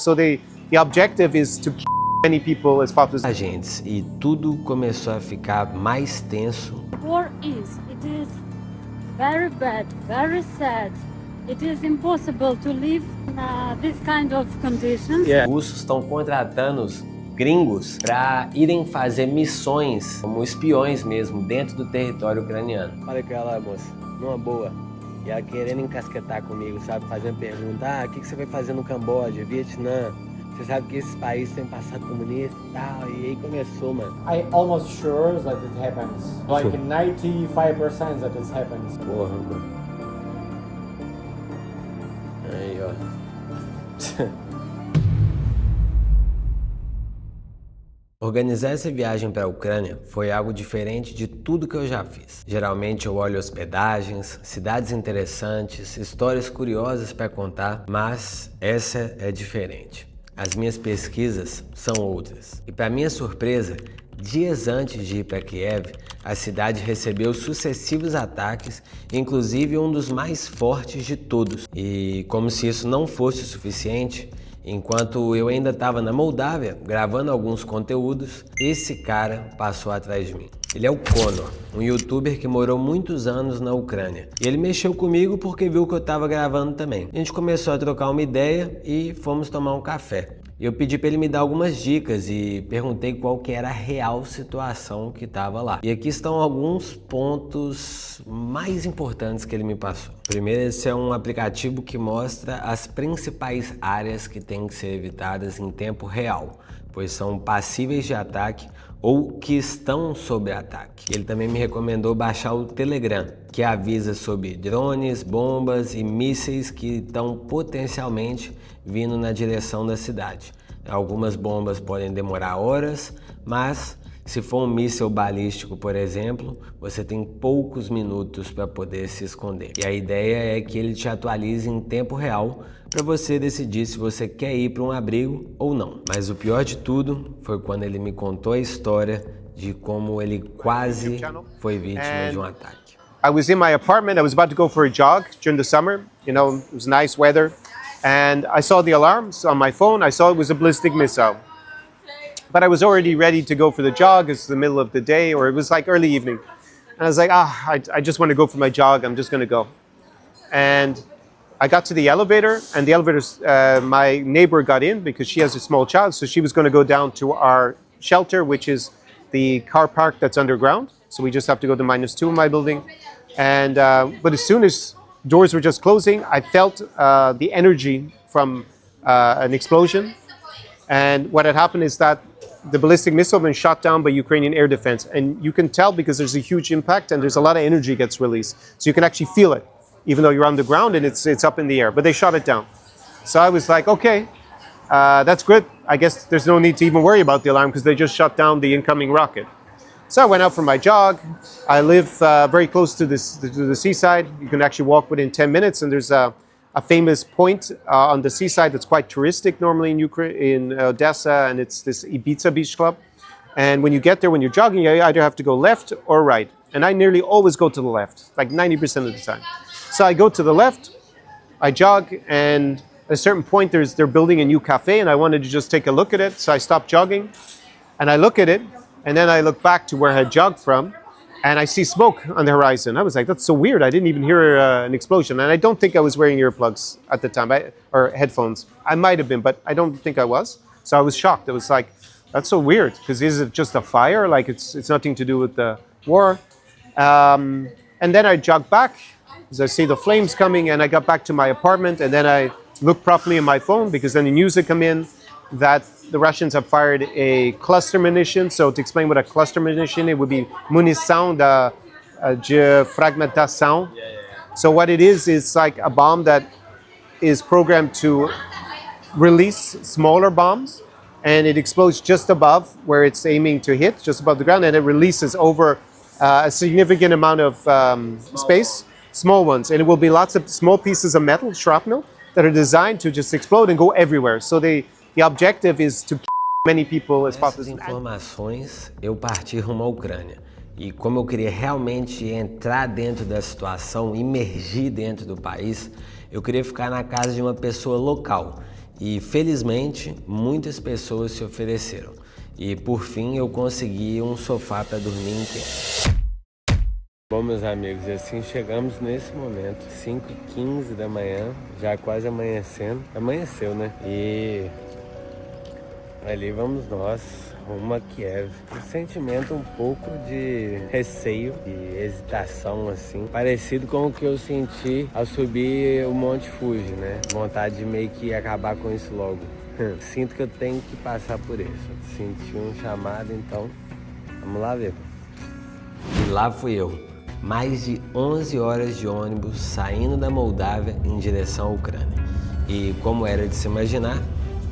So the objective is to kill many people as possible. Agentes, e tudo começou a ficar mais tenso. War it is very bad, very sad. It is impossible to live in this kind of conditions. Os russos estão contratando os gringos para irem fazer missões, como espiões mesmo, dentro do território ucraniano. Olha que ela, moça, numa boa. E ela querendo encasquetar comigo, sabe? Fazendo pergunta, o que você vai fazer no Camboja, Vietnã? Você sabe que esses países têm passado comunista e tal, e aí começou, mano. I almost sure that it happens. Like 95% that it happens. Porra, mano. Aí, ó. Organizar essa viagem para a Ucrânia foi algo diferente de tudo que eu já fiz. Geralmente eu olho hospedagens, cidades interessantes, histórias curiosas para contar, mas essa é diferente. As minhas pesquisas são outras. E para minha surpresa, dias antes de ir para Kiev, a cidade recebeu sucessivos ataques, inclusive um dos mais fortes de todos. E como se isso não fosse o suficiente, enquanto eu ainda estava na Moldávia, gravando alguns conteúdos, esse cara passou atrás de mim. Ele é o Conor, um youtuber que morou muitos anos na Ucrânia. E ele mexeu comigo porque viu que eu estava gravando também. A gente começou a trocar uma ideia e fomos tomar um café. Eu pedi para ele me dar algumas dicas e perguntei qual que era a real situação que estava lá. E aqui estão alguns pontos mais importantes que ele me passou. Primeiro, esse é um aplicativo que mostra as principais áreas que têm que ser evitadas em tempo real, pois são passíveis de ataque ou que estão sob ataque. Ele também me recomendou baixar o Telegram, que avisa sobre drones, bombas e mísseis que estão potencialmente vindo na direção da cidade. Algumas bombas podem demorar horas, mas se for um míssil balístico, por exemplo, você tem poucos minutos para poder se esconder. E a ideia é que ele te atualize em tempo real para você decidir se você quer ir para um abrigo ou não. Mas o pior de tudo foi quando ele me contou a história de como ele quase foi vítima de um ataque. I was in my apartment. I was about to go for a jog during the summer. You know, it was nice weather. And I saw the alarms on my phone. I saw it was a ballistic missile. But I was already ready to go for the jog. It's the middle of the day, or it was like early evening. And I was like, I just want to go for my jog. I'm just going to go. And I got to the elevator, and the elevator, my neighbor got in because she has a small child. So she was going to go down to our shelter, which is the car park that's underground. So we just have to go to -2 in my building. And but as soon as doors were just closing, I felt the energy from an explosion. And what had happened is that the ballistic missile had been shot down by Ukrainian air defense. And you can tell because there's a huge impact and there's a lot of energy gets released. So you can actually feel it, even though you're on the ground and it's up in the air. But they shot it down. So I was like, okay, that's good. I guess there's no need to even worry about the alarm because they just shot down the incoming rocket. So I went out for my jog. I live very close to the seaside. You can actually walk within 10 minutes, and there's a famous point on the seaside that's quite touristic normally in Ukraine, in Odessa, and it's this Ibiza Beach Club. And when you get there, when you're jogging, you either have to go left or right. And I nearly always go to the left, like 90% of the time. So I go to the left, I jog, and at a certain point they're building a new cafe, and I wanted to just take a look at it. So I stopped jogging, and I look at it, and then I look back to where I had jogged from, and I see smoke on the horizon. I was like, that's so weird. I didn't even hear an explosion. And I don't think I was wearing earplugs at the time, or headphones. I might have been, but I don't think I was. So I was shocked. It was like, that's so weird, because is it just a fire? Like it's nothing to do with the war. And then I jogged back, as I see the flames coming, and I got back to my apartment, and then I looked properly at my phone, because then the news had come in that the Russians have fired a cluster munition. So to explain what a cluster munition, it would be munição de fragmentação. So what it is like a bomb that is programmed to release smaller bombs, and it explodes just above where it's aiming to hit, just above the ground, and it releases over a significant amount of space, small ones. And it will be lots of small pieces of metal, shrapnel, that are designed to just explode and go everywhere. So the objective is to kill many people as possible. Essas informações, eu parti rumo à Ucrânia. E como eu queria realmente entrar dentro da situação, imergir dentro do país, eu queria ficar na casa de uma pessoa local. E felizmente muitas pessoas se ofereceram. E por fim eu consegui um sofá para dormir inteiro. Bom, meus amigos, assim chegamos nesse momento, 5h15 da manhã, já quase amanhecendo. Amanheceu, né? E ali vamos nós, rumo a Kiev. Um sentimento um pouco de receio, de hesitação, assim, parecido com o que eu senti ao subir o Monte Fuji, né? Vontade de meio que acabar com isso logo. Sinto que eu tenho que passar por isso. Senti um chamado, então vamos lá ver. E lá fui eu. Mais de 11 horas de ônibus saindo da Moldávia em direção à Ucrânia. E como era de se imaginar,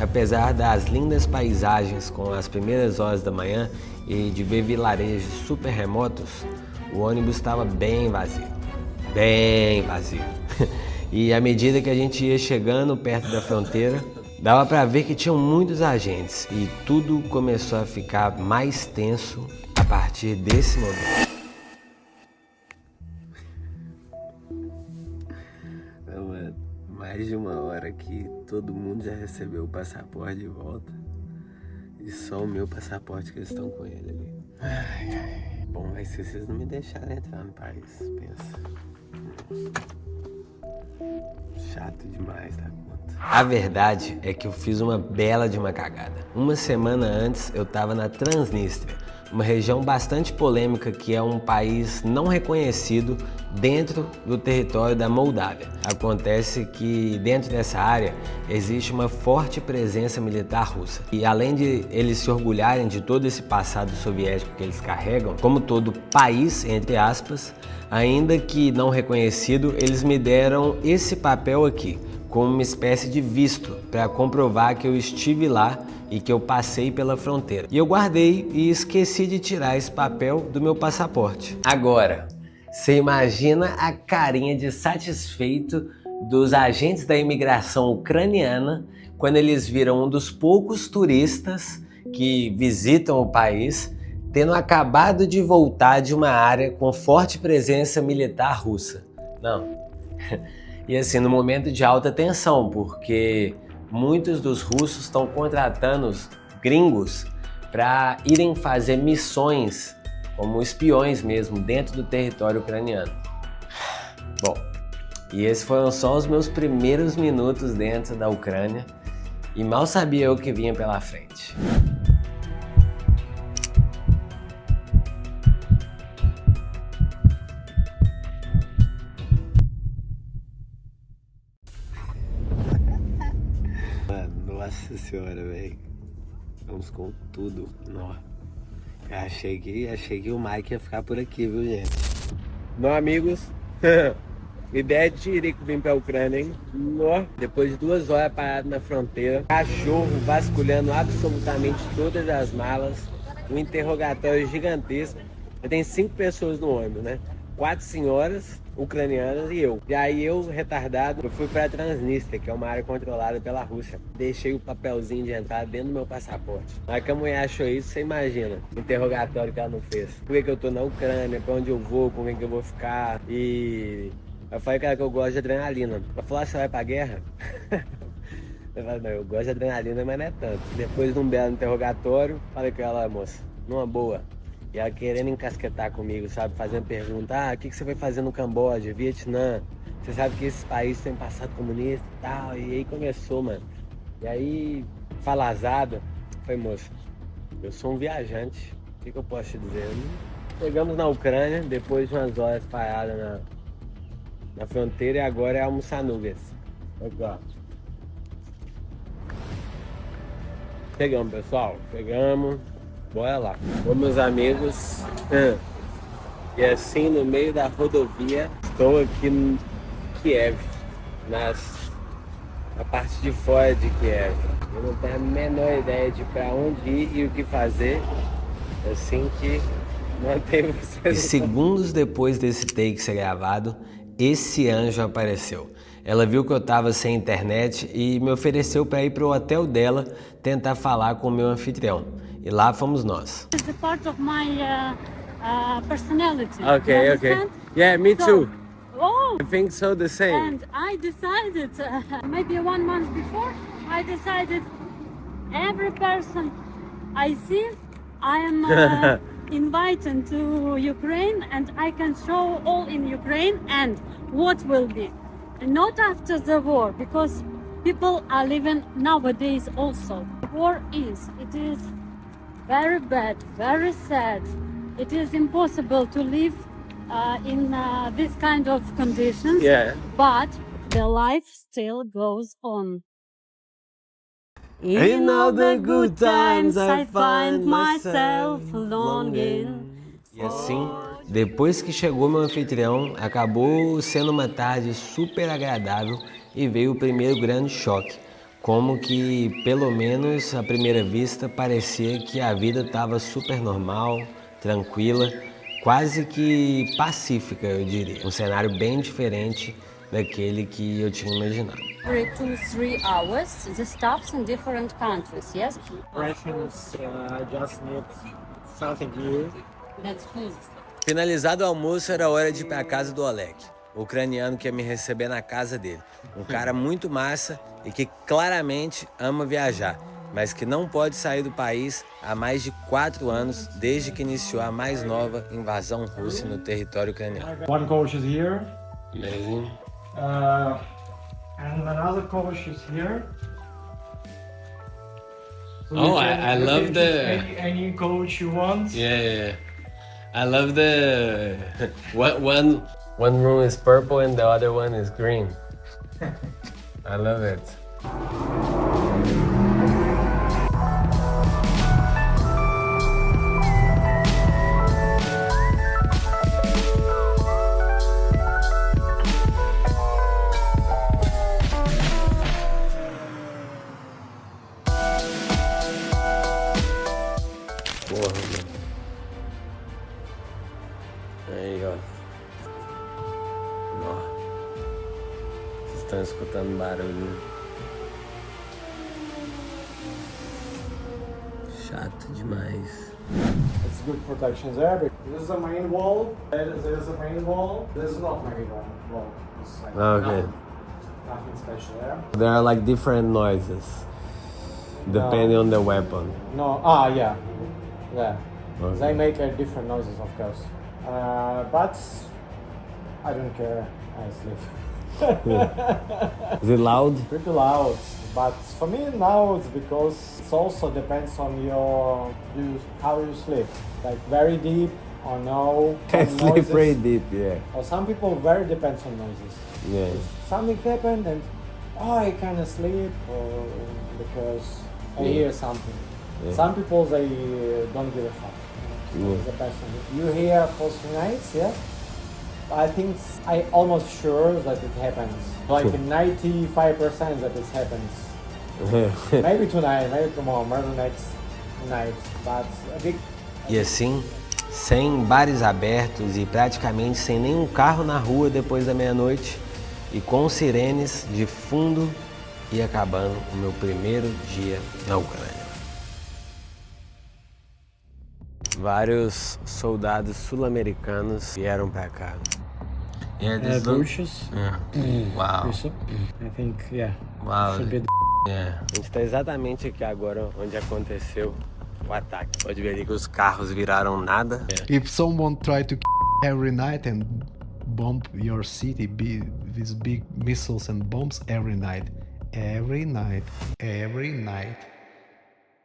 apesar das lindas paisagens com as primeiras horas da manhã e de ver vilarejos super remotos, o ônibus estava bem vazio. Bem vazio. E à medida que a gente ia chegando perto da fronteira, dava para ver que tinham muitos agentes e tudo começou a ficar mais tenso a partir desse momento. Mais de uma hora que todo mundo já recebeu o passaporte de volta e só o meu passaporte que eles estão com ele ali. Ai. Bom, mas se vocês não me deixarem entrar no país, pensa. Chato demais da conta. A verdade é que eu fiz uma bela de uma cagada. Uma semana antes eu tava na Transnistria, uma região bastante polêmica que é um país não reconhecido dentro do território da Moldávia. Acontece que dentro dessa área existe uma forte presença militar russa. E além de eles se orgulharem de todo esse passado soviético que eles carregam, como todo país, entre aspas, ainda que não reconhecido, eles me deram esse papel aqui, como uma espécie de visto para comprovar que eu estive lá e que eu passei pela fronteira. E eu guardei e esqueci de tirar esse papel do meu passaporte. Agora, você imagina a carinha de satisfeito dos agentes da imigração ucraniana quando eles viram um dos poucos turistas que visitam o país tendo acabado de voltar de uma área com forte presença militar russa. Não. E assim, no momento de alta tensão, porque muitos dos russos estão contratando os gringos para irem fazer missões como espiões mesmo dentro do território ucraniano. Bom, e esses foram só os meus primeiros minutos dentro da Ucrânia e mal sabia eu o que vinha pela frente. Nossa senhora, velho. Vamos com tudo. Nó. Achei que o Mike ia ficar por aqui, viu, gente? Não, amigos. Ideia de Tirico vir pra Ucrânia, hein? Nó. Depois de 2 horas parado na fronteira, cachorro vasculhando absolutamente todas as malas, um interrogatório gigantesco. Tem 5 pessoas no ônibus, né? 4 senhoras ucranianas e eu. E aí eu, retardado, eu fui pra Transnistria, que é uma área controlada pela Rússia. Deixei o papelzinho de entrada dentro do meu passaporte. Aí que a mulher achou isso, você imagina. O interrogatório que ela não fez. Por que eu tô na Ucrânia, pra onde eu vou, com quem que eu vou ficar. E eu falei que eu gosto de adrenalina. Ela falou, você vai pra guerra? Eu falei, não, eu gosto de adrenalina, mas não é tanto. Depois de um belo interrogatório, falei com ela, moça, numa boa. E ela querendo encasquetar comigo, sabe? Fazendo pergunta, o que você foi fazer no Camboja, Vietnã? Você sabe que esses países têm passado comunista e tal. E aí começou, mano. E aí, falazada, foi, moça, eu sou um viajante. O que eu posso te dizer? Chegamos na Ucrânia, depois de umas horas paradas na fronteira, e agora é almoçar nuvens. Aqui, ó. Chegamos, pessoal. Chegamos. Bora lá. Bom, meus amigos, e assim no meio da rodovia, estou aqui em Kiev, na parte de fora de Kiev. Eu não tenho a menor ideia de para onde ir e o que fazer, assim que mantenho vocês. E segundos depois desse take ser gravado, esse anjo apareceu. Ela viu que eu estava sem internet e me ofereceu para ir para o hotel dela tentar falar com o meu anfitrião. E lá fomos nós. It's a part of my personality. Okay, You okay. understand? Yeah, me too. Oh, I think so the same. and I decided maybe 1 month before I decided every person I see, I am invited to Ukraine, and I can show all in Ukraine and what will be. And not after the war, because people are living nowadays also. War it is very bad, very sad. It is impossible to live in this kind of conditions, but the life still goes on. In all the good times I find myself longing. E assim, depois que chegou meu anfitrião, acabou sendo uma tarde super agradável e veio o primeiro grande choque. Como que, pelo menos à primeira vista, parecia que a vida estava super normal, tranquila, quase que pacífica, eu diria. Um cenário bem diferente daquele que eu tinha imaginado. Every 2-3 hours, the stops in different countries, yes? Russians just need something new. That's good. Finalizado o almoço, era hora de ir para a casa do Oleg, o ucraniano que ia me receber na casa dele. Um cara muito massa e que claramente ama viajar, mas que não pode sair do país há mais de 4 anos, desde que iniciou a mais nova invasão russa no território ucraniano. One coach is here, Amazing. and another coach is here. So Oh, you can- I you love can the- choose any coach you want. Yeah. I love the one room is purple and the other one is green. I love it. Porra, mano. Aí, ó. Ó. Vocês estão escutando barulho. Chato demais. It's good protection there. This is the main wall. There's the main wall. This is not main wall. It's like Okay. nothing special there. There are like different noises depending on the weapon. No, yeah. Okay. They make different noises, of course. But I don't care. I sleep. Is it loud? Pretty loud. But for me now it's because it also depends on how you sleep. Like very deep or no. Some noises. deep, yeah. Or some people very depends on noises. Yeah. Something happened and I kind of sleep or because I hear something. Yeah. Some people they don't give a fuck. Yeah. The person you hear for 3 nights, yeah. I think I almost sure that it happens. Like 95% that it happens. Maybe tonight, maybe tomorrow, maybe next night. But a big E assim, sem bares abertos e praticamente sem nenhum carro na rua depois da meia-noite e com sirenes de fundo, ia acabando o meu primeiro dia na Ucrânia. Vários soldados sul-americanos vieram pra cá. bushes. Uau. I think, yeah. Uau. Should be the A gente tá exatamente aqui agora onde aconteceu o ataque. Pode ver ali que os carros viraram nada. If someone try to every night and bomb your city with big missiles and bombs every night, every night, every night.